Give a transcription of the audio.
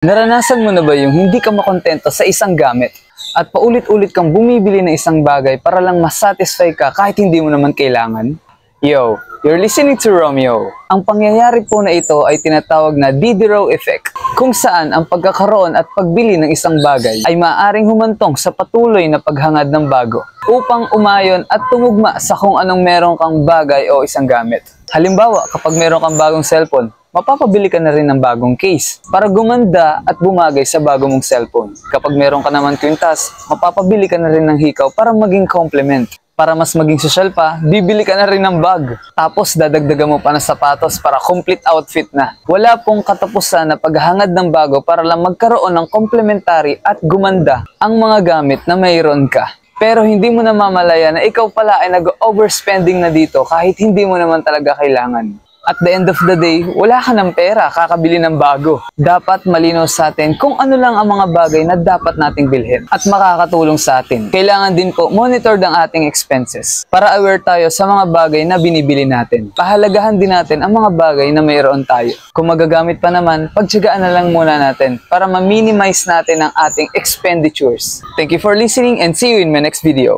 Naranasan mo na ba yung hindi ka makontento sa isang gamit at paulit-ulit kang bumibili ng isang bagay para lang masatisfy ka kahit hindi mo naman kailangan? Yo, you're listening to Romeo. Ang pangyayari po na ito ay tinatawag na Diderot effect, kung saan ang pagkakaroon at pagbili ng isang bagay ay maaaring humantong sa patuloy na paghangad ng bago upang umayon at tumugma sa kung anong meron kang bagay o isang gamit. Halimbawa, kapag meron kang bagong cellphone, mapapabili ka na rin ng bagong case para gumanda at bumagay sa bago mong cellphone. Kapag meron ka naman kwintas, mapapabili ka na rin ng hikaw para maging complement. Para mas maging social pa, bibili ka na rin ng bag. Tapos dadagdagan mo pa ng sapatos para complete outfit na. Wala pong katapusan na paghangad ng bago para lang magkaroon ng complementary at gumanda ang mga gamit na mayroon ka. Pero hindi mo namamalaya na ikaw pala ay nag-overspending na dito kahit hindi mo naman talaga kailangan. At the end of the day, wala ka ng pera, kakabili ng bago. Dapat malinaw sa atin kung ano lang ang mga bagay na dapat nating bilhin at makakatulong sa atin. Kailangan din po monitor ng ating expenses para aware tayo sa mga bagay na binibili natin. Pahalagahan din natin ang mga bagay na mayroon tayo. Kung magagamit pa naman, pagtiyagaan na lang muna natin para ma-minimize natin ang ating expenditures. Thank you for listening and see you in my next video.